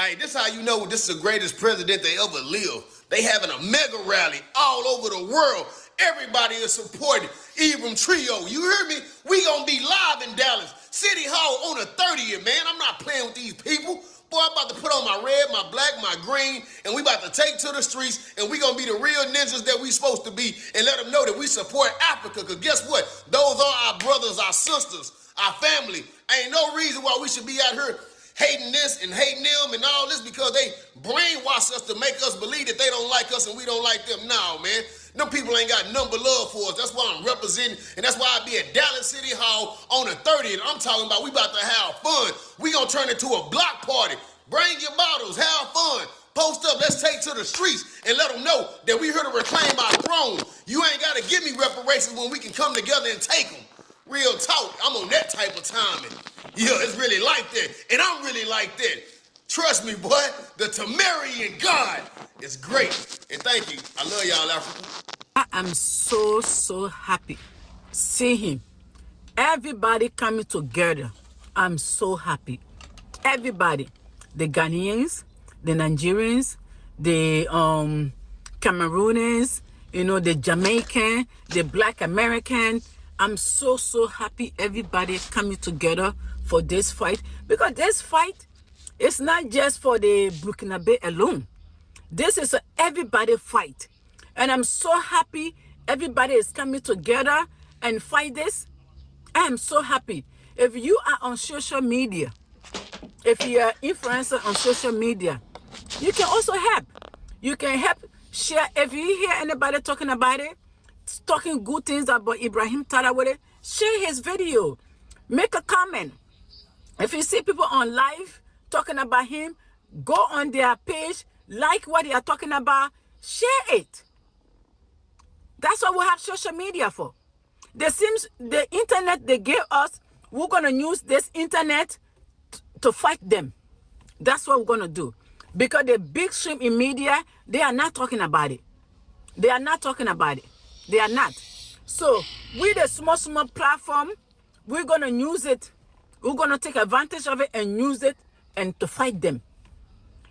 Hey, this how you know this is the greatest president they ever lived. They having a mega rally all over the world. Everybody is supporting Ibrahim Trio. You hear me? We gonna be live in Dallas City Hall on the 30th, man. I'm not playing with these people. Boy, I'm about to put on my red, my black, my green, and we about to take to the streets, and we gonna be the real ninjas that we supposed to be, and let them know that we support Africa, because guess what? Those are our brothers, our sisters, our family. Ain't no reason why we should be out here hating this and hating them and all this, because they brainwash us to make us believe that they don't like us and we don't like them. No, man. Them people ain't got nothing but love for us. That's why I'm representing, and that's why I be at Dallas City Hall on the 30th. I'm talking about we about to have fun. We gonna turn it to a block party. Bring your bottles, have fun. Post up, let's take to the streets and let them know that we here to reclaim our throne. You ain't gotta give me reparations when we can come together and take them. Real talk, I'm on that type of timing. Yeah, it's really like that, and I'm really like that. Trust me, boy, the Tamarian God is great. And thank you. I love y'all, Africa. I am so happy seeing him. Everybody coming together. I'm so happy. Everybody. The Ghanaians, the Nigerians, the Cameroonians, you know, the Jamaican, the Black American. I'm so happy everybody coming together for this fight, because this fight is not just for the Burkinabe alone. This is a everybody fight, and I'm so happy everybody is coming together and fight this. I am so happy. If you are on social media, if you are influencer on social media, you can also help. You can help share. If you hear anybody talking about it, talking good things about Ibrahim Traore, share his video. Make a comment. If you see people on live talking about him, go on their page, like what they are talking about, share it. That's what we have social media for. The internet they gave us, we're going to use this internet to fight them. That's what we're going to do. Because the big stream in media, they are not talking about it. They are not talking about it. They are not. So with a small platform, we're going to use it. We're going to take advantage of it and use it and to fight them.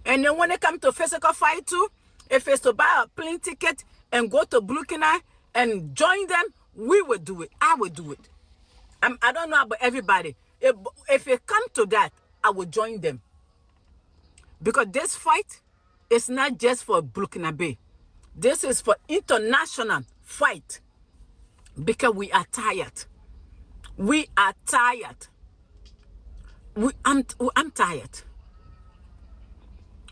And then when it comes to physical fight too, if it's to buy a plane ticket and go to Burkina and join them, we will do it. I will do it. I don't know about everybody. If it comes to that, I will join them. Because this fight is not just for Burkinabe. This is for international fight. Because we are tired. We are tired. I'm tired.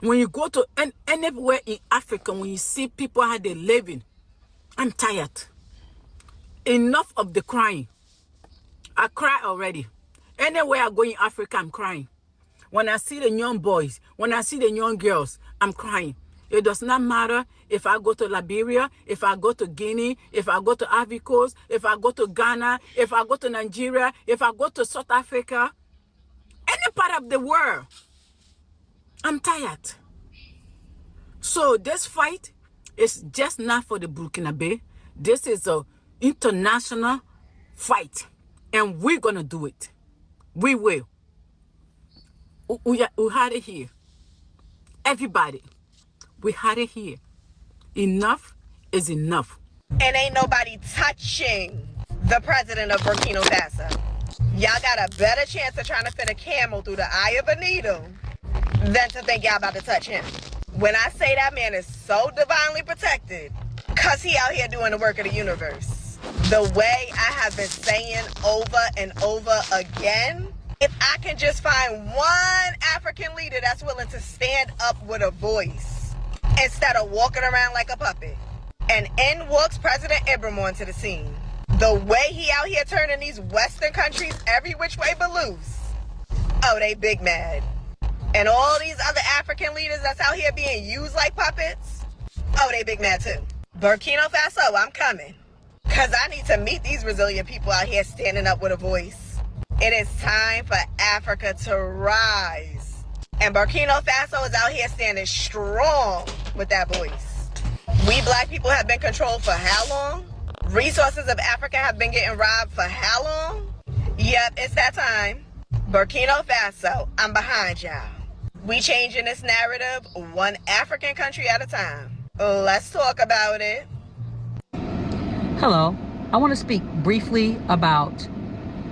When you go to anywhere in Africa, when you see people how they're living, I'm tired. Enough of the crying. I cry already. Anywhere I go in Africa, I'm crying. When I see the young boys, when I see the young girls, I'm crying. It does not matter if I go to Liberia, if I go to Guinea, if I go to Ivory Coast, if I go to Ghana, if I go to Nigeria, if I go to South Africa, any part of the world. I'm tired. So this fight is just not for the Burkinabe. This is an international fight. And we're going to do it. We will. We had it here. Everybody. We had it here. Enough is enough. And ain't nobody touching the president of Burkina Faso. Y'all got a better chance of trying to fit a camel through the eye of a needle than to think y'all about to touch him. When I say that man is so divinely protected, because he out here doing the work of the universe. The way I have been saying over and over again, if I can just find one African leader that's willing to stand up with a voice instead of walking around like a puppet. And in walks President Ibrahim onto the scene. The way he out here turning these Western countries every which way but loose. Oh, they big mad. And all these other African leaders that's out here being used like puppets. Oh, they big mad too. Burkina Faso, I'm coming. Because I need to meet these resilient people out here standing up with a voice. It is time for Africa to rise. And Burkina Faso is out here standing strong with that voice. We black people have been controlled for how long? Resources of Africa have been getting robbed for how long? Yep, it's that time. Burkina Faso, I'm behind y'all. We changing this narrative one African country at a time. Let's talk about it. Hello. I want to speak briefly about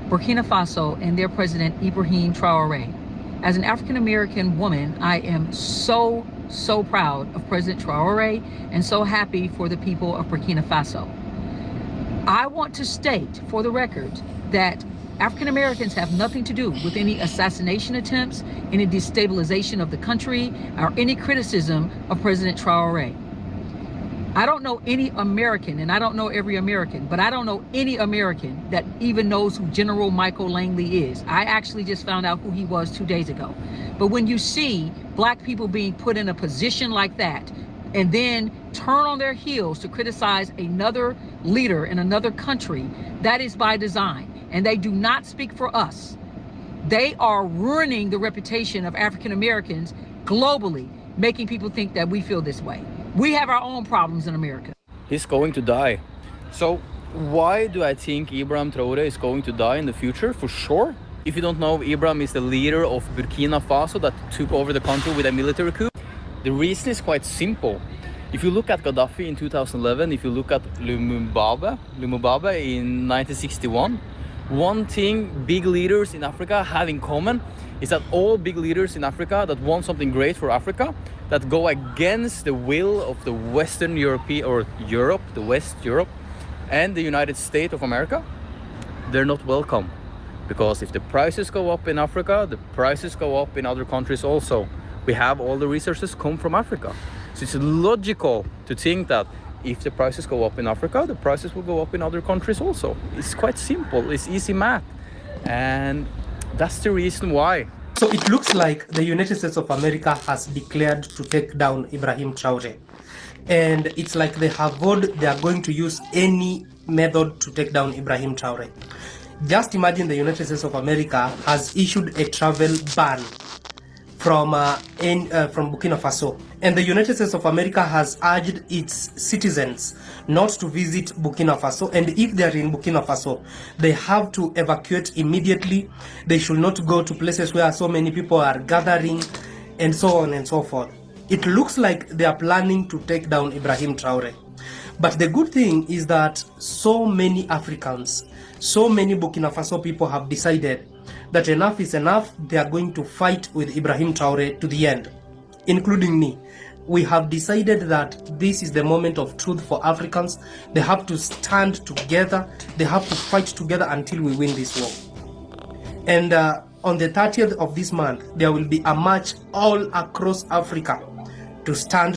Burkina Faso and their president, Ibrahim Traore. As an African-American woman, I am so proud of President Traore and so happy for the people of Burkina Faso. I want to state for the record that African Americans have nothing to do with any assassination attempts, any destabilization of the country, or any criticism of President Traore. I don't know any American, and I don't know every American, but I don't know any American that even knows who General Michael Langley is. I actually just found out who he was 2 days ago. But when you see black people being put in a position like that, and then turn on their heels to criticize another leader in another country, that is by design. And they do not speak for us. They are ruining the reputation of African Americans globally, making people think that we feel this way. We have our own problems in America. He's going to die. So why do I think Ibrahim Traore is going to die in the future? For sure. If you don't know, Ibrahim is the leader of Burkina Faso that took over the country with a military coup. The reason is quite simple. If you look at Gaddafi in 2011, if you look at Lumumba in 1961, one thing big leaders in Africa have in common is that all big leaders in Africa that want something great for Africa, that go against the will of the Western Europe, or Europe, the West Europe, and the United States of America, they're not welcome. Because if the prices go up in Africa, the prices go up in other countries also. We have all the resources come from Africa. So it's logical to think that if the prices go up in Africa, the prices will go up in other countries also. It's quite simple, it's easy math. And that's the reason why. So it looks like the United States of America has declared to take down Ibrahim Traore. And it's like they have vowed they are going to use any method to take down Ibrahim Traore. Just imagine the United States of America has issued a travel ban from Burkina Faso. And the United States of America has urged its citizens not to visit Burkina Faso. And if they are in Burkina Faso, they have to evacuate immediately. They should not go to places where so many people are gathering, and so on and so forth. It looks like they are planning to take down Ibrahim Traore. But the good thing is that so many Africans, so many Burkina Faso people have decided that enough is enough. They are going to fight with Ibrahim Traore to the end, including me. We have decided that this is the moment of truth for Africans. They have to stand together. They have to fight together until we win this war. And on the 30th of this month, there will be a march all across Africa to stand.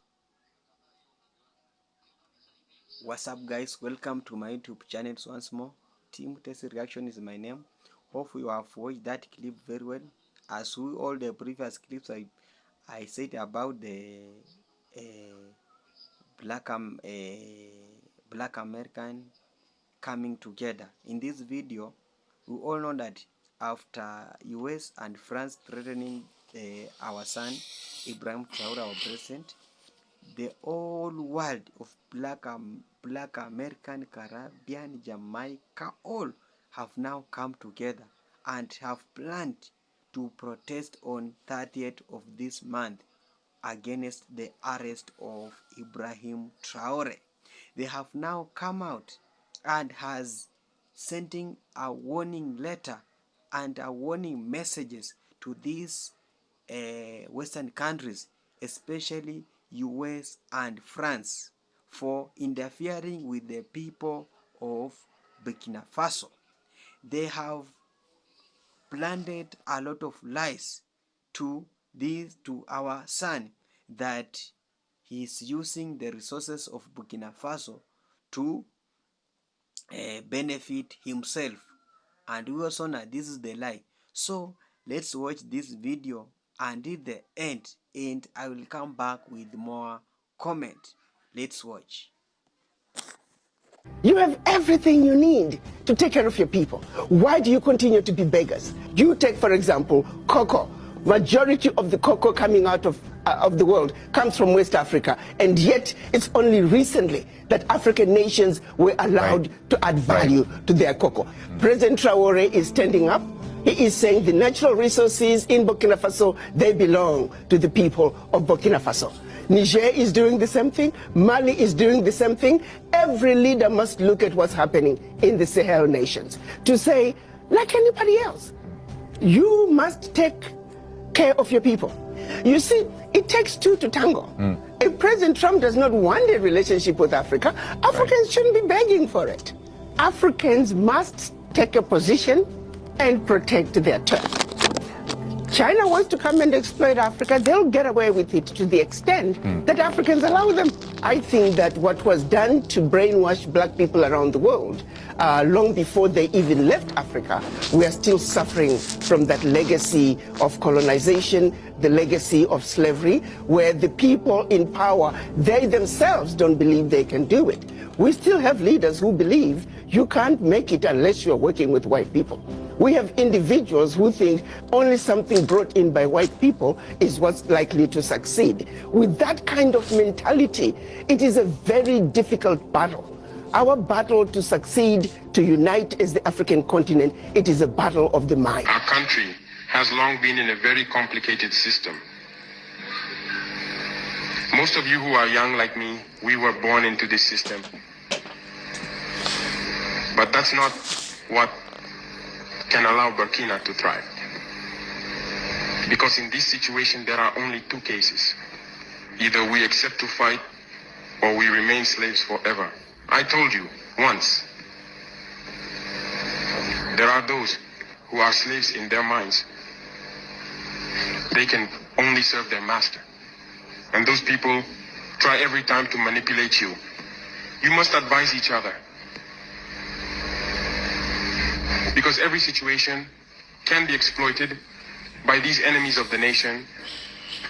What's up, guys? Welcome to my YouTube channel once more. Team Test Reaction is my name. Hope you have watched that clip very well. As with all the previous clips, I said about the black American coming together. In this video, we all know that after US and France threatening our son Ibrahim Traore, our president, the whole world of black American, Caribbean, Jamaica, all have now come together and have planned to protest on 30th of this month against the arrest of Ibrahim Traore. They have now come out and has sending a warning letter and a warning messages to these Western countries, especially US and France, for interfering with the people of Burkina Faso. They have planted a lot of lies to our son, that he is using the resources of Burkina Faso to benefit himself, and we also know this is the lie. So let's watch this video until the end, and I will come back with more comment. Let's watch. You have everything you need to take care of your people. Why do you continue to be beggars? You take, for example, cocoa. Majority of the cocoa coming out of the world comes from West Africa, and yet it's only recently that African nations were allowed to add value to their cocoa. President Traore is standing up He is saying the natural resources in Burkina Faso, they belong to the people of Burkina Faso. Niger is doing the same thing. Mali is doing the same thing. Every leader must look at what's happening in the Sahel nations to say, like anybody else, you must take care of your people. You see, it takes two to tango. If President Trump does not want a relationship with Africa, Africans shouldn't be begging for it. Africans must take a position and protect their turf. China wants to come and exploit Africa, they'll get away with it to the extent that Africans allow them. I think that what was done to brainwash black people around the world, long before they even left Africa, we are still suffering from that legacy of colonization, the legacy of slavery, where the people in power, they themselves don't believe they can do it. We still have leaders who believe you can't make it unless you're working with white people. We have individuals who think only something brought in by white people is what's likely to succeed. With that kind of mentality, it is a very difficult battle. Our battle to succeed, to unite as the African continent, it is a battle of the mind. Our country has long been in a very complicated system. Most of you who are young like me, we were born into this system. But that's not what can allow Burkina to thrive. Because in this situation, there are only two cases. Either we accept to fight, or we remain slaves forever. I told you once, there are those who are slaves in their minds. They can only serve their master. And those people try every time to manipulate you. You must advise each other. Because every situation can be exploited by these enemies of the nation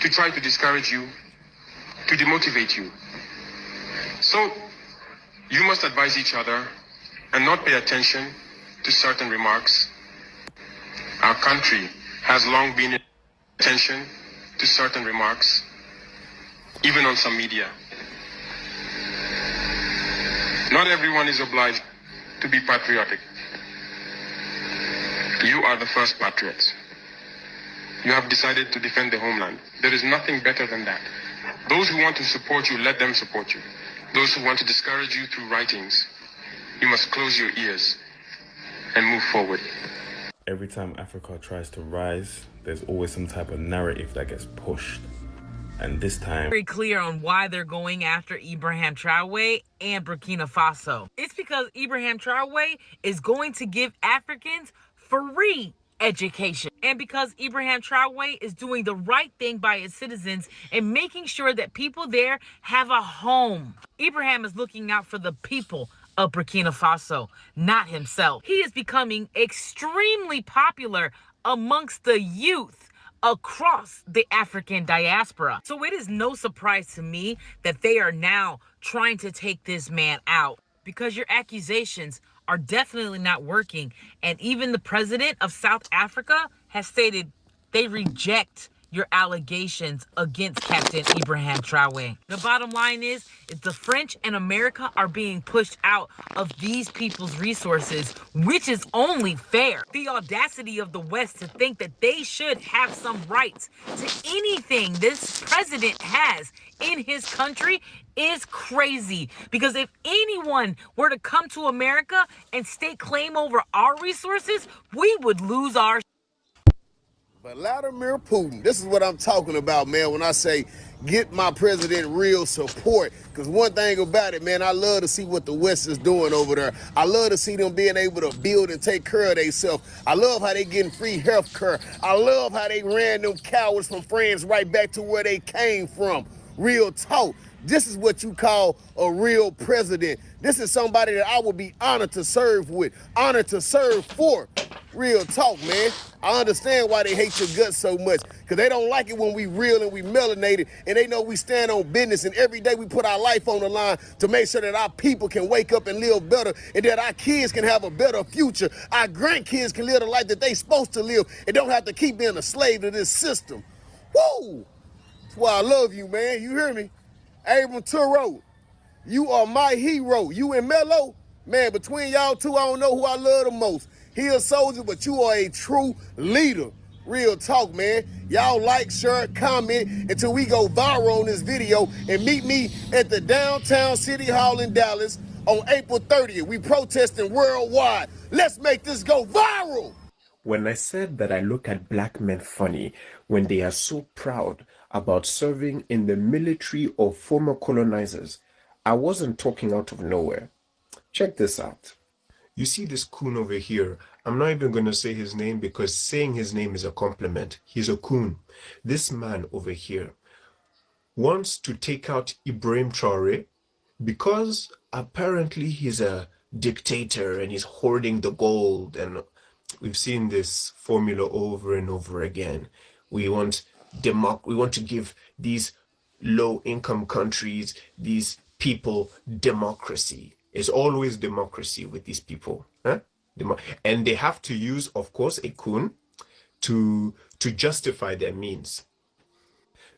to try to discourage you, to demotivate you. So you must advise each other and not pay attention to certain remarks. Our country has long been in attention to certain remarks, even on some media. Not everyone is obliged to be patriotic. You are the first patriots. You have decided to defend the homeland. There is nothing better than that. Those who want to support you, let them support you. Those who want to discourage you through writings, you must close your ears and move forward. Every time Africa tries to rise, there's always some type of narrative that gets pushed. And this time, very clear on why they're going after Ibrahim Traore and Burkina Faso. It's because Ibrahim Traore is going to give Africans free education. And because Ibrahim Traore is doing the right thing by his citizens and making sure that people there have a home. Ibrahim is looking out for the people of Burkina Faso, not himself. He is becoming extremely popular amongst the youth across the African diaspora. So it is no surprise to me that they are now trying to take this man out, because your accusations are definitely not working. And even the president of South Africa has stated they reject your allegations against Captain Ibrahim Traore. The bottom line is the French and America are being pushed out of these people's resources, which is only fair. The audacity of the West to think that they should have some rights to anything this president has in his country is crazy. Because if anyone were to come to America and stake claim over our resources, we would lose our. But Vladimir Putin, this is what I'm talking about, man, when I say get my president real support. Because one thing about it, man, I love to see what the West is doing over there. I love to see them being able to build and take care of themselves. I love how they getting free health care. I love how they ran them cowards from France right back to where they came from. Real talk. This is what you call a real president. This is somebody that I would be honored to serve with, honored to serve for. Real talk, man. I understand why they hate your guts so much, because they don't like it when we real and we melanated, and they know we stand on business, and every day we put our life on the line to make sure that our people can wake up and live better, and that our kids can have a better future. Our grandkids can live the life that they supposed to live and don't have to keep being a slave to this system. Woo! That's why I love you, man. You hear me? Ibrahim Traore, you are my hero. You and Melo, man, between y'all two, I don't know who I love the most. He a soldier, but you are a true leader. Real talk, man. Y'all like, share, comment until we go viral on this video, and meet me at the downtown City Hall in Dallas on April 30th. We protesting worldwide. Let's make this go viral. When I said that I look at black men funny when they are so proud about serving in the military of former colonizers, I wasn't talking out of nowhere. Check this out. You see this coon over here. I'm not even going to say his name because saying his name is a compliment. He's a coon. This man over here wants to take out Ibrahim Traore because apparently he's a dictator and he's hoarding the gold. And we've seen this formula over and over again. We want to give these low-income countries, these people, democracy. It's always democracy with these people, huh? And they have to use, of course, a coon to justify their means.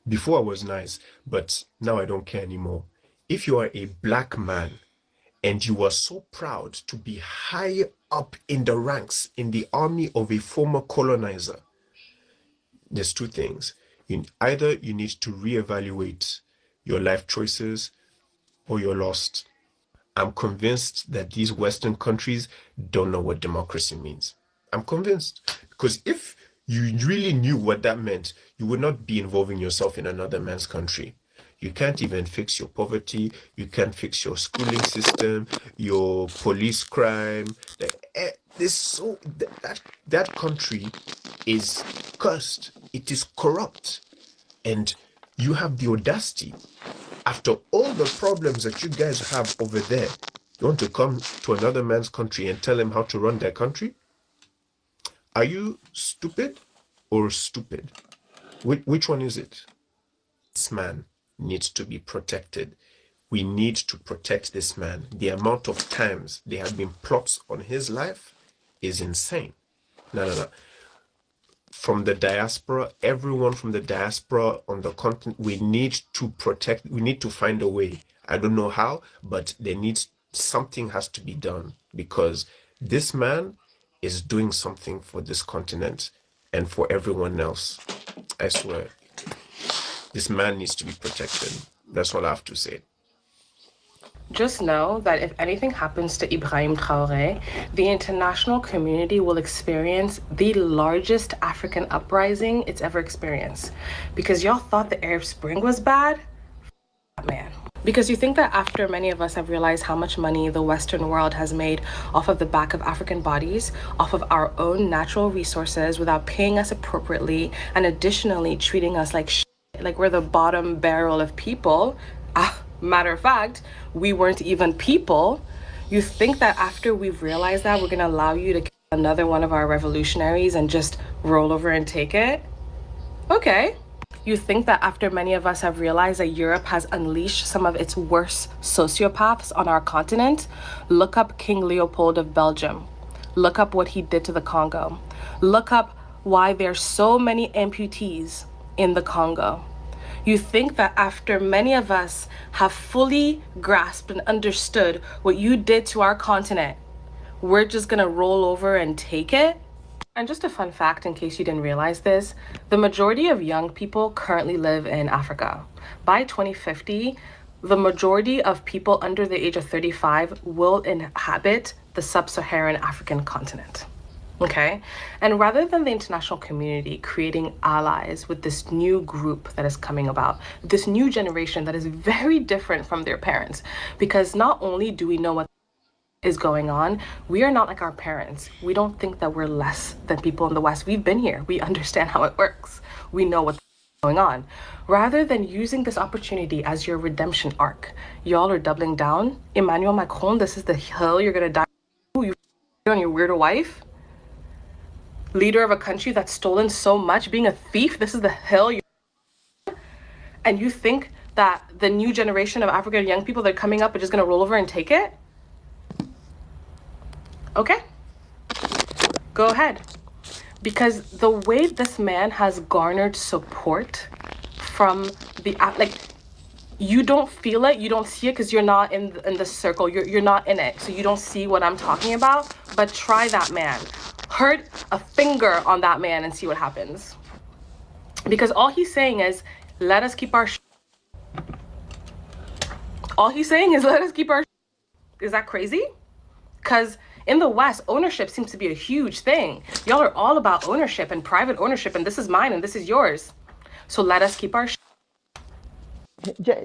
Before I was nice, but now I don't care anymore. If you are a black man and you are so proud to be high up in the ranks in the army of a former colonizer, there's two things. Either you need to reevaluate your life choices or you're lost. I'm convinced that these Western countries don't know what democracy means. I'm convinced. Because if you really knew what that meant, you would not be involving yourself in another man's country. You can't even fix your poverty. You can't fix your schooling system, your police crime. That country is cursed. It is corrupt. And you have the audacity, after all the problems that you guys have over there, you want to come to another man's country and tell him how to run their country? Are you stupid or stupid? Which one is it? This man needs to be protected. We need to protect this man. The amount of times there have been plots on his life is insane. No. From the diaspora, everyone from the diaspora on the continent, we need to protect, we need to find a way. I don't know how, but something has to be done, because this man is doing something for this continent and for everyone else. I swear, this man needs to be protected. That's all I have to say. Just know that if anything happens to Ibrahim Traore, the international community will experience the largest African uprising it's ever experienced. Because y'all thought the Arab Spring was bad? Man. Because you think that after many of us have realized how much money the Western world has made off of the back of African bodies, off of our own natural resources without paying us appropriately, and additionally treating us like shit, like we're the bottom barrel of people, matter of fact, we weren't even people. You think that after we've realized that, we're gonna allow you to kill another one of our revolutionaries and just roll over and take it? Okay. You think that after many of us have realized that Europe has unleashed some of its worst sociopaths on our continent? Look up King Leopold of Belgium. Look up what he did to the Congo. Look up why there's so many amputees in the Congo. You think that after many of us have fully grasped and understood what you did to our continent, we're just gonna roll over and take it? And just a fun fact, in case you didn't realize this, the majority of young people currently live in Africa. By 2050, the majority of people under the age of 35 will inhabit the sub-Saharan African continent. Okay? And rather than the international community creating allies with this new group that is coming about, this new generation that is very different from their parents, because not only do we know what is going on, we are not like our parents. We don't think that we're less than people in the West. We've been here. We understand how it works. We know what's going on. Rather than using this opportunity as your redemption arc, y'all are doubling down. Emmanuel Macron, this is the hill you're gonna die you on your weirdo wife? Leader of a country that's stolen so much, being a thief, this is the hill and you think that the new generation of African young people that are coming up are just gonna roll over and take it? Okay, go ahead. Because the way this man has garnered support from the, You don't feel it, you don't see it because you're not in the circle, you're not in it, so you don't see what I'm talking about. But try that man. Hurt a finger on that man and see what happens. Because all he's saying is, let us keep our all he's saying is, let us keep our Is that crazy? Because in the West, ownership seems to be a huge thing. Y'all are all about ownership and private ownership, and this is mine and this is yours. So let us keep our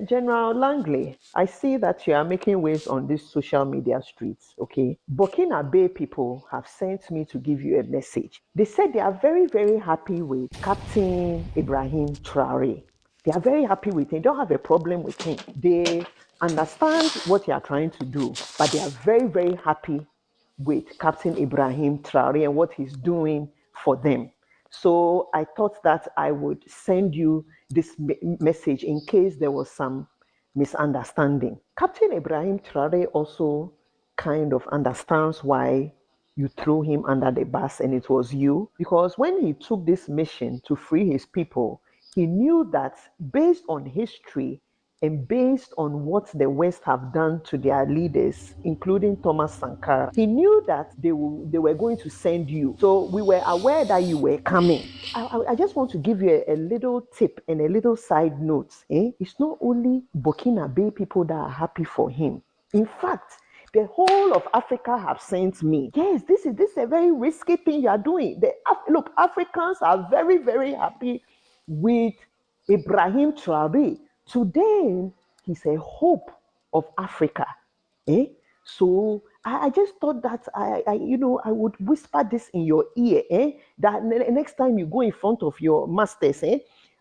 General Langley, I see that you are making waves on these social media streets, okay? Burkina Bay people have sent me to give you a message. They said they are very, very happy with Captain Ibrahim Traore. They are very happy with him. They don't have a problem with him. They understand what you are trying to do, but they are very, very happy with Captain Ibrahim Traore and what he's doing for them. So I thought that I would send you this message in case there was some misunderstanding. Captain Ibrahim Traore also kind of understands why you threw him under the bus and it was you. Because when he took this mission to free his people, he knew that based on history and based on what the West have done to their leaders, including Thomas Sankara, he knew that they were going to send you. So we were aware that you were coming. I just want to give you a little tip and a little side note. It's not only Burkina Bay people that are happy for him. In fact, the whole of Africa have sent me. Yes, this is a very risky thing you are doing. Look, Africans are very, very happy with Ibrahim Traore. To them, he's a hope of Africa. So I just thought that I would whisper this in your ear. That next time you go in front of your masters,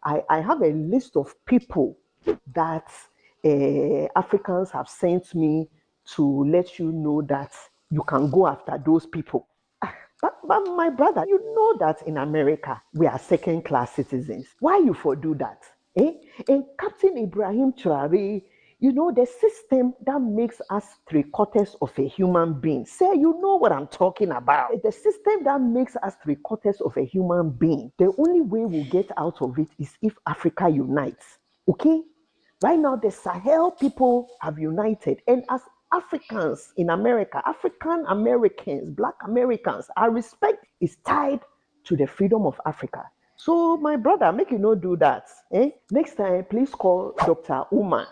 I have a list of people that Africans have sent me to let you know that you can go after those people. But my brother, you know that in America, we are second-class citizens. Why you for do that? And Captain Ibrahim Traore, you know, the system that makes us three-quarters of a human being. Say, you know what I'm talking about. The system that makes us three-quarters of a human being. The only way we'll get out of it is if Africa unites. Okay? Right now, the Sahel people have united. And as Africans in America, African Americans, Black Americans, our respect is tied to the freedom of Africa. So, my brother, make you not do that. Next time, please call Dr. Uma,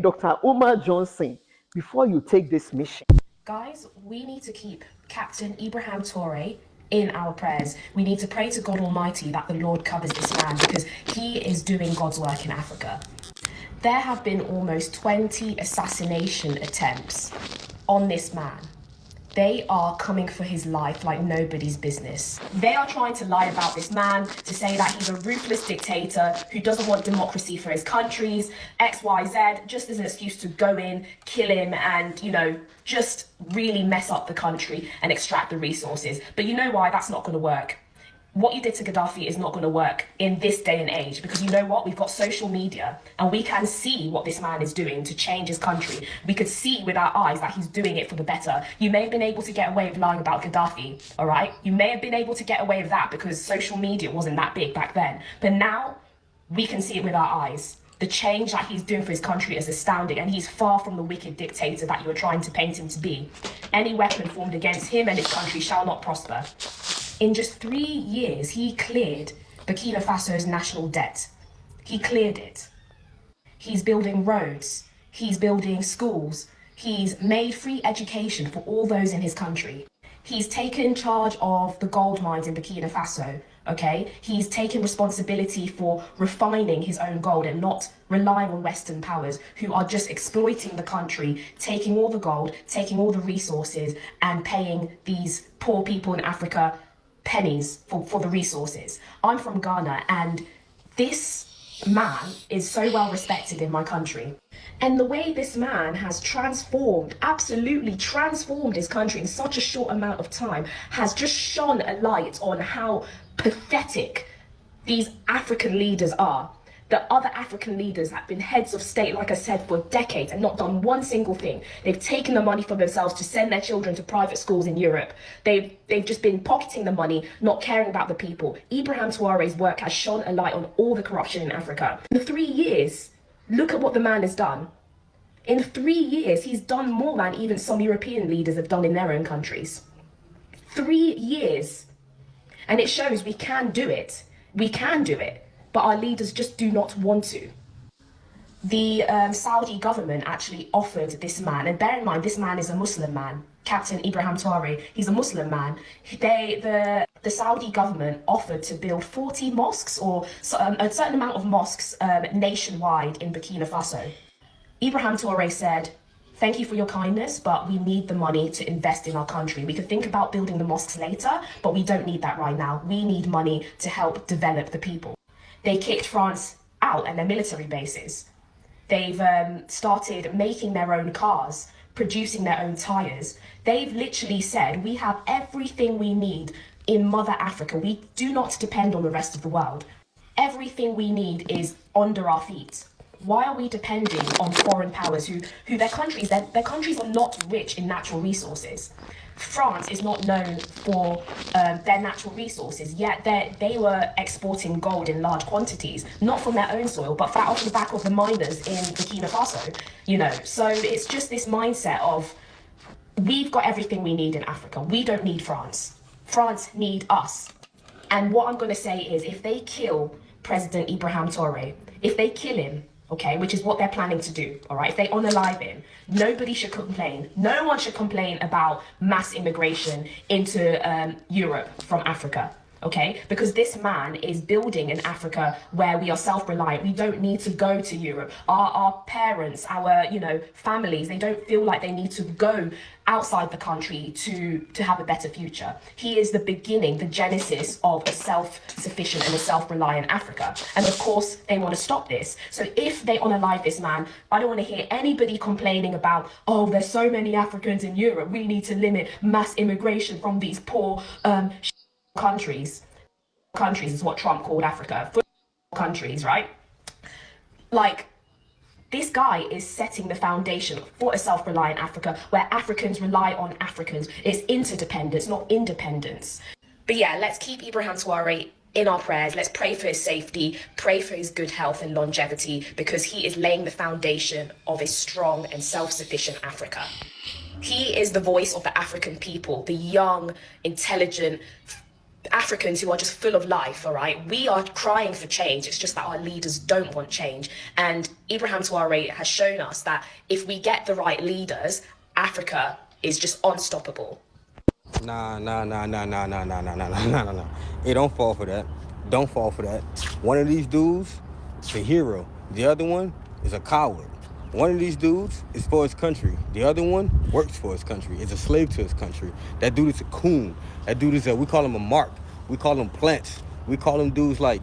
Dr. Uma Johnson, before you take this mission. Guys, we need to keep Captain Ibrahim Traore in our prayers. We need to pray to God Almighty that the Lord covers this man because he is doing God's work in Africa. There have been almost 20 assassination attempts on this man. They are coming for his life like nobody's business. They are trying to lie about this man, to say that he's a ruthless dictator who doesn't want democracy for his countries, XYZ, just as an excuse to go in, kill him, and, you know, just really mess up the country and extract the resources. But you know why? That's not going to work. What you did to Gaddafi is not going to work in this day and age, because you know what? We've got social media and we can see what this man is doing to change his country. We could see with our eyes that he's doing it for the better. You may have been able to get away with lying about Gaddafi, all right? You may have been able to get away with that because social media wasn't that big back then. But now we can see it with our eyes. The change that he's doing for his country is astounding, and he's far from the wicked dictator that you are trying to paint him to be. Any weapon formed against him and his country shall not prosper. In just 3 years, he cleared Burkina Faso's national debt. He cleared it. He's building roads. He's building schools. He's made free education for all those in his country. He's taken charge of the gold mines in Burkina Faso, okay? He's taken responsibility for refining his own gold and not relying on Western powers who are just exploiting the country, taking all the gold, taking all the resources, and paying these poor people in Africa pennies for the resources. I'm from Ghana, and this man is so well respected in my country. And the way this man has transformed, absolutely transformed his country in such a short amount of time has just shone a light on how pathetic these African leaders are. The other African leaders have been heads of state, like I said, for decades and not done one single thing. They've taken the money for themselves to send their children to private schools in Europe. They've just been pocketing the money, not caring about the people. Ibrahim Traore's work has shone a light on all the corruption in Africa. In 3 years, Look at what the man has done. In 3 years, he's done more than even some European leaders have done in their own countries. 3 years. And it shows we can do it. We can do it. But our leaders just do not want to. The Saudi government actually offered this man, and bear in mind, this man is a Muslim man, Captain Ibrahim Traore. He's a Muslim man. The Saudi government offered to build 40 mosques or a certain amount of mosques nationwide in Burkina Faso. Ibrahim Traore said, "Thank you for your kindness, but we need the money to invest in our country. We could think about building the mosques later, but we don't need that right now. We need money to help develop the people." They kicked France out and their military bases. They've started making their own cars, producing their own tires. They've literally said, we have everything we need in Mother Africa. We do not depend on the rest of the world. Everything we need is under our feet. Why are we depending on foreign powers who their countries are not rich in natural resources? France is not known for their natural resources, yet they were exporting gold in large quantities, not from their own soil, but off the back of the miners in Burkina Faso, you know. So it's just this mindset of, we've got everything we need in Africa. We don't need France. France need us. And what I'm going to say is, if they kill President Ibrahim Traore, if they kill him, okay, which is what they're planning to do, all right? If they unalive him, nobody should complain. No one should complain about mass immigration into Europe from Africa, okay? Because this man is building an Africa where we are self-reliant. We don't need to go to Europe. Our parents, our, you know, families, they don't feel like they need to go outside the country to have a better future. He is the beginning, the genesis of a self-sufficient and a self-reliant Africa. And of course, they want to stop this. So if they unalive this man, I don't want to hear anybody complaining about, oh, there's so many Africans in Europe, we need to limit mass immigration from these poor countries. Countries is what Trump called Africa. Countries, right? Like, this guy is setting the foundation for a self-reliant Africa where Africans rely on Africans. It's interdependence, not independence. But yeah, let's keep Ibrahim Traore in our prayers. Let's pray for his safety, pray for his good health and longevity, because he is laying the foundation of a strong and self-sufficient Africa. He is the voice of the African people, the young, intelligent Africans who are just full of life, all right? We are crying for change. It's just that our leaders don't want change. And Ibrahim Traore has shown us that if we get the right leaders, Africa is just unstoppable. Nah. Hey, don't fall for that. Don't fall for that. One of these dudes is a hero. The other one is a coward. One of these dudes is for his country. The other one works for his country, is a slave to his country. That dude is a coon. That dude is we call him a mark. We call him plants. We call him dudes like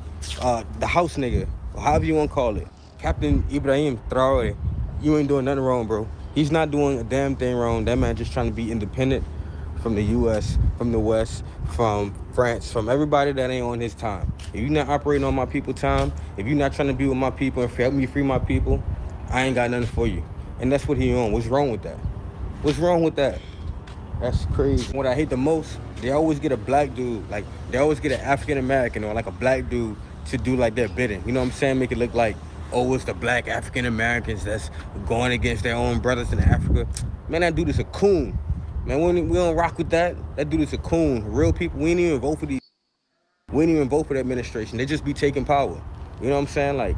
the house nigga, or however you want to call it. Captain Ibrahim Traore, you ain't doing nothing wrong, bro. He's not doing a damn thing wrong. That man just trying to be independent from the U.S., from the West, from France, from everybody that ain't on his time. If you're not operating on my people's time, if you're not trying to be with my people and help me free my people, I ain't got nothing for you. And that's what he on. What's wrong with that? What's wrong with that? That's crazy. What I hate the most, they always get a black dude, like they always get an African American or like a black dude to do like their bidding. You know what I'm saying? Make it look like, oh, it's the black African Americans that's going against their own brothers in Africa. Man, that dude is a coon. Man, we don't rock with that. That dude is a coon. Real people, we ain't even vote for these. We ain't even vote for the administration. They just be taking power. You know what I'm saying? Like,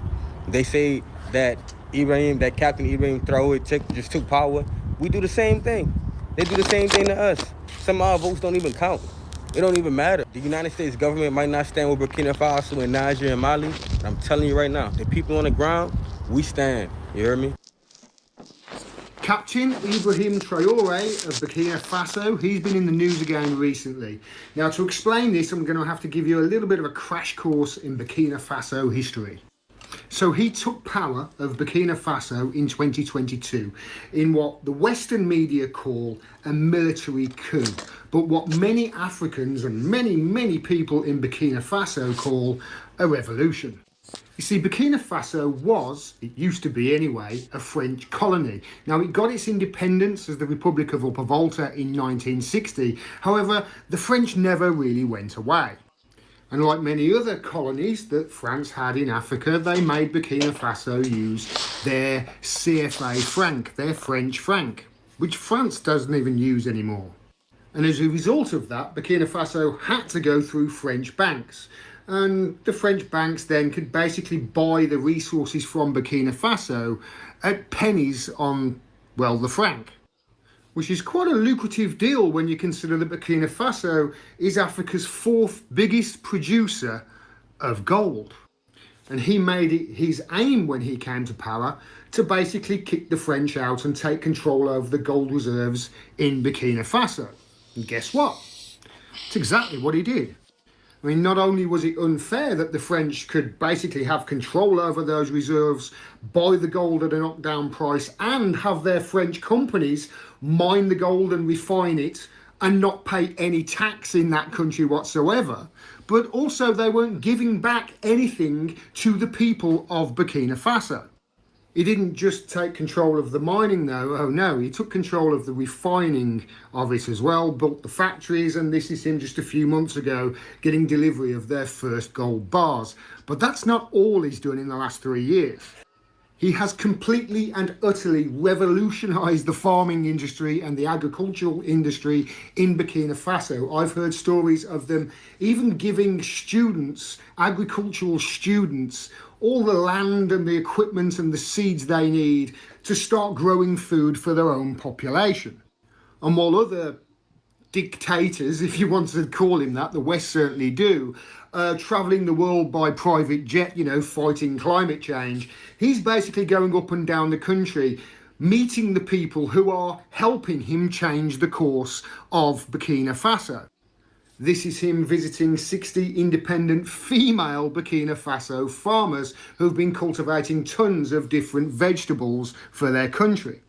they say that Captain Ibrahim Traore just took power. We do the same thing. They do the same thing to us. Some of our votes don't even count. It don't even matter. The United States government might not stand with Burkina Faso and Niger and Mali, but I'm telling you right now, the people on the ground, we stand. You hear me? Captain Ibrahim Traore of Burkina Faso, he's been in the news again recently. Now, to explain this, I'm going to have to give you a little bit of a crash course in Burkina Faso history. So he took power of Burkina Faso in 2022 in what the Western media call a military coup, but what many Africans and many people in Burkina Faso call a revolution. You see, Burkina Faso was, it used to be anyway, a French colony. Now, it got its independence as the Republic of Upper Volta in 1960. However, the French never really went away. And like many other colonies that France had in Africa, they made Burkina Faso use their CFA franc, their French franc, which France doesn't even use anymore. And as a result of that, Burkina Faso had to go through French banks. And the French banks then could basically buy the resources from Burkina Faso at pennies on, well, the franc, which is quite a lucrative deal when you consider that Burkina Faso is Africa's 4th biggest producer of gold. And he made it his aim when he came to power to basically kick the French out and take control over the gold reserves in Burkina Faso. And guess what? It's exactly what he did. I mean, not only was it unfair that the French could basically have control over those reserves, buy the gold at a knockdown price, and have their French companies mine the gold and refine it and not pay any tax in that country whatsoever, but also they weren't giving back anything to the people of Burkina Faso. He didn't just take control of the mining though, oh no, he took control of the refining of it as well, built the factories, and this is him just a few months ago getting delivery of their first gold bars. But that's not all he's done in the last 3 years. He has completely and utterly revolutionised the farming industry and the agricultural industry in Burkina Faso. I've heard stories of them even giving students, agricultural students, all the land and the equipment and the seeds they need to start growing food for their own population. And while other dictators, if you want to call him that, the West certainly do, travelling the world by private jet, fighting climate change, he's basically going up and down the country, meeting the people who are helping him change the course of Burkina Faso. This is him visiting 60 independent female Burkina Faso farmers who've been cultivating tons of different vegetables for their country.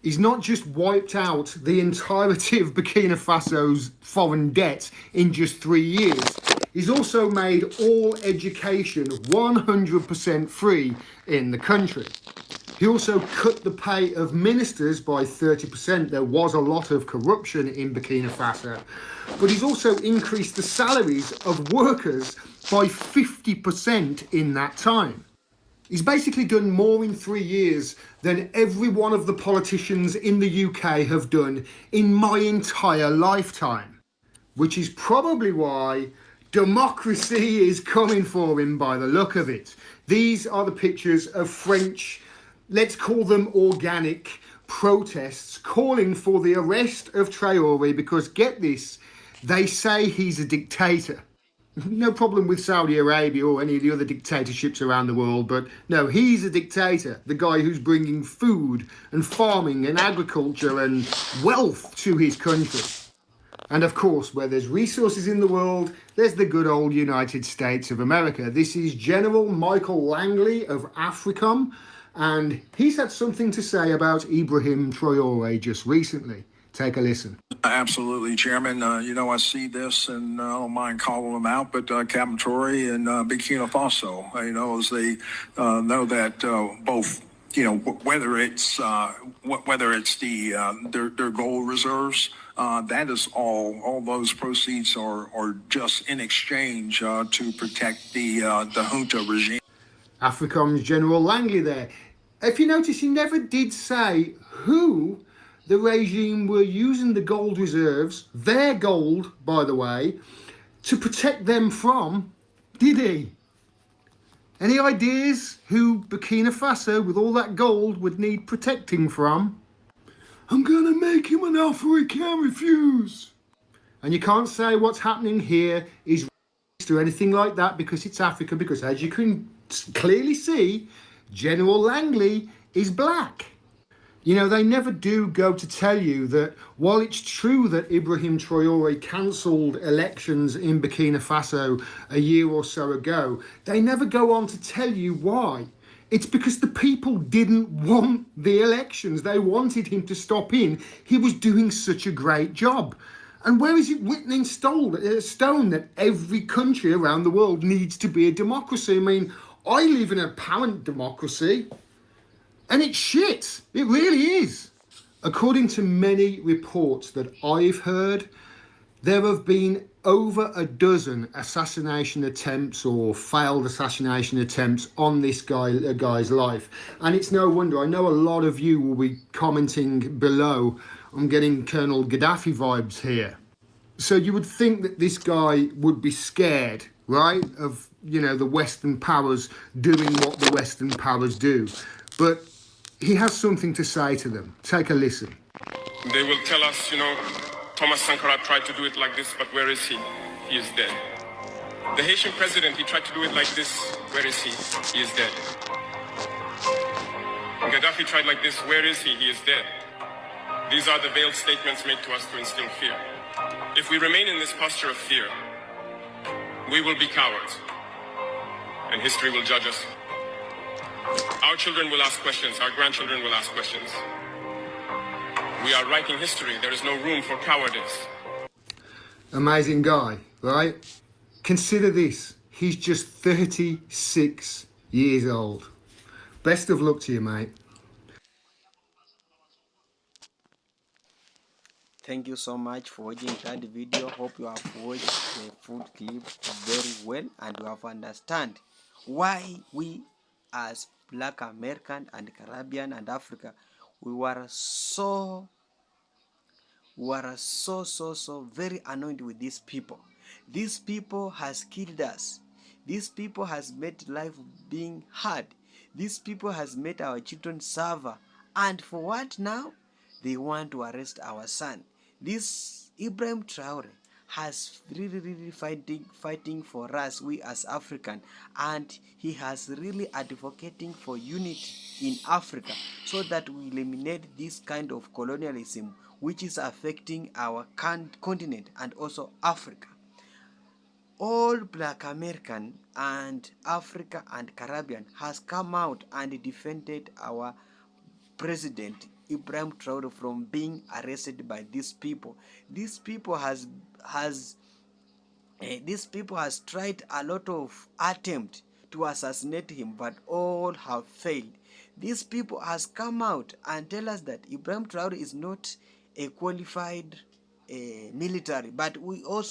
He's not just wiped out the entirety of Burkina Faso's foreign debt in just 3 years, he's also made all education 100% free in the country. He also cut the pay of ministers by 30%. There was a lot of corruption in Burkina Faso. But he's also increased the salaries of workers by 50% in that time. He's basically done more in 3 years than every one of the politicians in the UK have done in my entire lifetime. Which is probably why democracy is coming for him by the look of it. These are the pictures of French, let's call them organic, protests calling for the arrest of Traore because, get this, they say he's a dictator. No problem with Saudi Arabia or any of the other dictatorships around the world, but no, he's a dictator, the guy who's bringing food and farming and agriculture and wealth to his country. And of course, where there's resources in the world, there's the good old United States of America. This is General Michael Langley of AFRICOM, and he's had something to say about Ibrahim Traore just recently. Take a listen. Absolutely, Chairman. I see this and I don't mind calling them out, but Captain Traore and Burkina Faso, as they know that both, whether it's their gold reserves, that is all those proceeds are just in exchange to protect the junta regime. AFRICOM's General Langley there. If you notice, he never did say who the regime were using the gold reserves, their gold, by the way, to protect them from, did he? Any ideas who Burkina Faso, with all that gold, would need protecting from? I'm gonna make him an offer he can't refuse. And you can't say what's happening here is racist or anything like that because it's Africa, because as you can clearly see, General Langley is black. They never do go to tell you that while it's true that Ibrahim Traore cancelled elections in Burkina Faso a year or so ago, they never go on to tell you why. It's because the people didn't want the elections. They wanted him to stop in. He was doing such a great job. And where is it written in stone that every country around the world needs to be a democracy? I mean, I live in an apparent democracy. And it's shit. It really is. According to many reports that I've heard, there have been over a dozen assassination attempts or failed assassination attempts on this guy's life. And it's no wonder, I know a lot of you will be commenting below. I'm getting Colonel Gaddafi vibes here. So you would think that this guy would be scared, right, of, you know, the Western powers doing what the Western powers do. But he has something to say to them. Take a listen. They will tell us, you know, Thomas Sankara tried to do it like this, but where is he? He is dead. The Haitian president, he tried to do it like this. Where is he? He is dead. Gaddafi tried like this. Where is he? He is dead. These are the veiled statements made to us to instill fear. If we remain in this posture of fear, we will be cowards, and history will judge us. Our children will ask questions. Our grandchildren will ask questions. We are writing history. There is no room for cowardice. Amazing guy, right? Consider this. He's just 36 years old. Best of luck to you, mate. Thank you so much for watching that video. Hope you have watched the full clip very well and you have understand why we as Black American and Caribbean and Africa, we were so very annoyed with these people. These people has killed us. These people has made life being hard. These people has made our children suffer. And for what now? They want to arrest our son. This Ibrahim Traore has really fighting for us, we as African, and he has really advocating for unity in Africa so that we eliminate this kind of colonialism which is affecting our continent and also Africa. All Black American and Africa and Caribbean has come out and defended our President Ibrahim Traore from being arrested by these people. These people has tried a lot of attempt to assassinate him, but all have failed. These people has come out and tell us that Ibrahim Traore is not a qualified military, but we all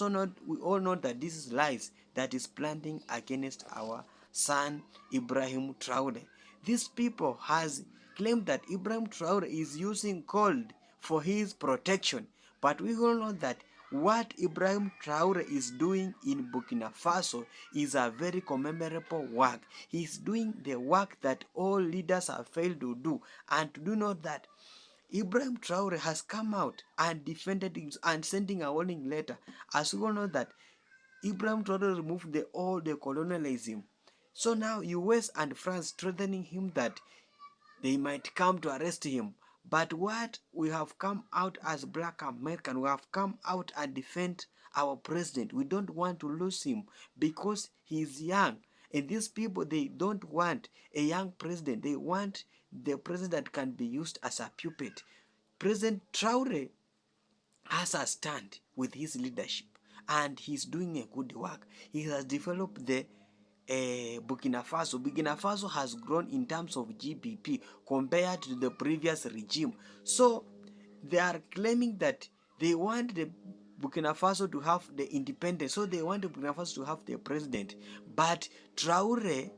know that this is lies that is planting against our son Ibrahim Traore. These people has claimed that Ibrahim Traore is using gold for his protection, but we all know that what Ibrahim Traore is doing in Burkina Faso is a very commemorable work. He's doing the work that all leaders have failed to do, and to do not that Ibrahim Traore has come out and defended him and sending a warning letter. As we all know that Ibrahim Traore removed all the colonialism. So now US and France threatening him that they might come to arrest him. But what we have come out as Black American, we have come out and defend our president. We don't want to lose him because he is young. And these people, they don't want a young president. They want the president that can be used as a puppet. President Traore has a stand with his leadership and he's doing a good work. He has developed the Burkina Faso. Burkina Faso has grown in terms of GDP compared to the previous regime. So they are claiming that they want the Burkina Faso to have the independence. So they want the Burkina Faso to have the president. But Traore,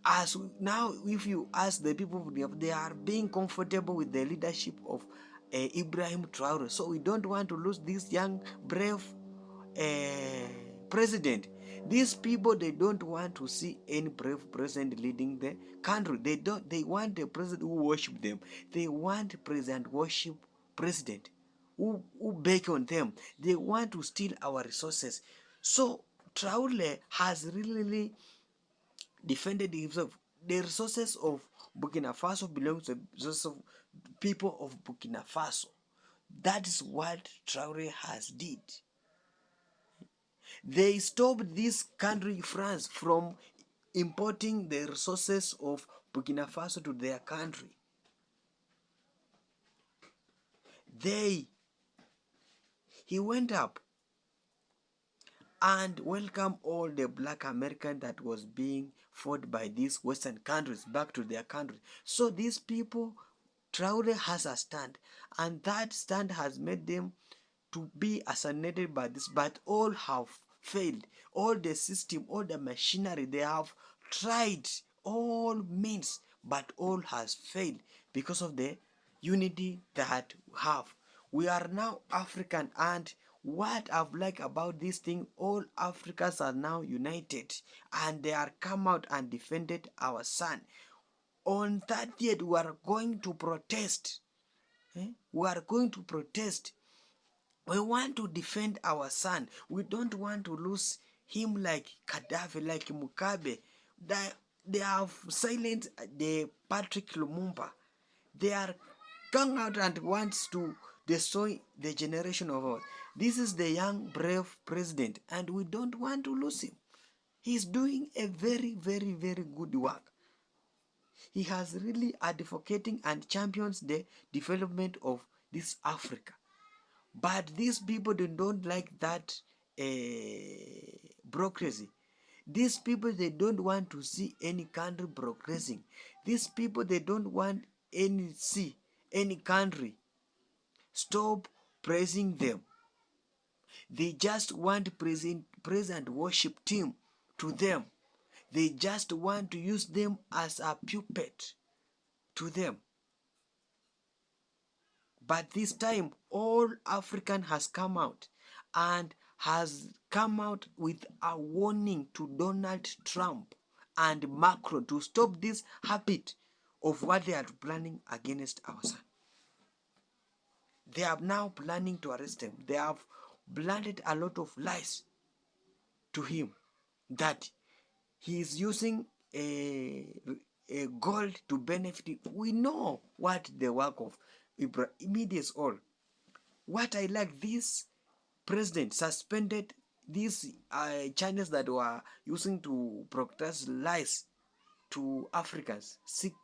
as now, if you ask the people, they are being comfortable with the leadership of Ibrahim Traore. So we don't want to lose this young, brave president. These people, they don't want to see any brave president leading the country. They want a president who worship them. They want president worship president who beg on them. They want to steal our resources. So Traore has really defended himself. The resources of Burkina Faso belongs to the resources of people of Burkina Faso. That is what Traore has did. They stopped this country, France, from importing the resources of Burkina Faso to their country. He went up and welcomed all the Black American that was being fought by these Western countries back to their country. So these people, Traore has a stand, and that stand has made them to be assassinated by this, but all have failed. All the system, all the machinery, they have tried all means, but all has failed because of the unity that we have. We are now African, and what I've liked about this thing, all Africans are now united, and they are come out and defended our son. On 30th, we are going to protest. We are going to protest. We want to defend our son. We don't want to lose him like Gaddafi, like Mugabe. They have silenced the Patrick Lumumba. They are going out and wants to destroy the generation of us. This is the young, brave president, and we don't want to lose him. He's doing a very, very, very good work. He has really advocating and champions the development of this Africa. But these people, they don't like that bureaucracy. These people, they don't want to see any country progressing. These people, they don't want any country stop praising them. They just want present worship team to them. They just want to use them as a puppet to them. But this time, all African has come out and has come out with a warning to Donald Trump and Macron to stop this habit of what they are planning against our son. They are now planning to arrest him. They have planted a lot of lies to him that he is using a gold to benefit. We know what the work of Ibrahim is all. What I like, this president suspended these channels that were using to broadcast lies to Africans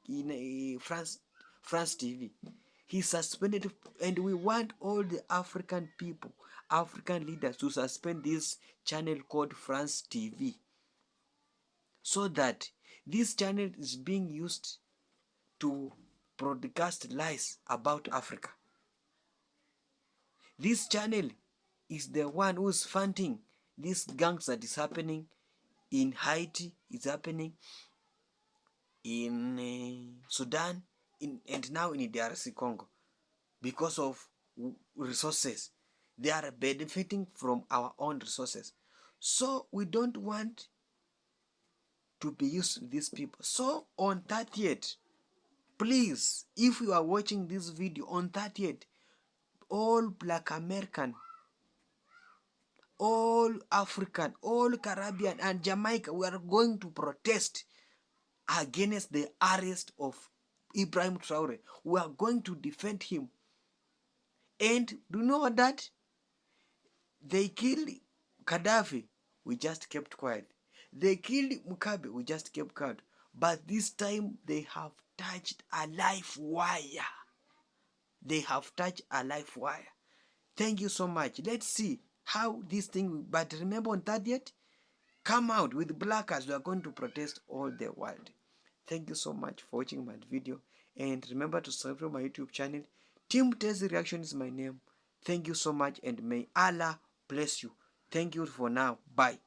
in France TV. He suspended it, and we want all the African people, African leaders to suspend this channel called France TV, so that this channel is being used to broadcast lies about Africa. This channel is the one who is funding these gangs that is happening in Haiti, is happening in Sudan, and now in DRC Congo, because of resources. They are benefiting from our own resources. So we don't want to be used to these people. So on 30th, please, if you are watching this video on 30th, all Black American, all African, all Caribbean and Jamaica, we are going to protest against the arrest of Ibrahim Traore. We are going to defend him. And do you know that they killed Gaddafi? We just kept quiet. They killed Mugabe. We just kept quiet. But this time they have touched a live wire. They have touched a live wire. Thank you so much. Let's see how this thing. But remember, on 30th, come out with blackers. We are going to protest all the world. Thank you so much for watching my video. And remember to subscribe to my YouTube channel. Team Tezi Reaction is my name. Thank you so much, and may Allah bless you. Thank you for now. Bye.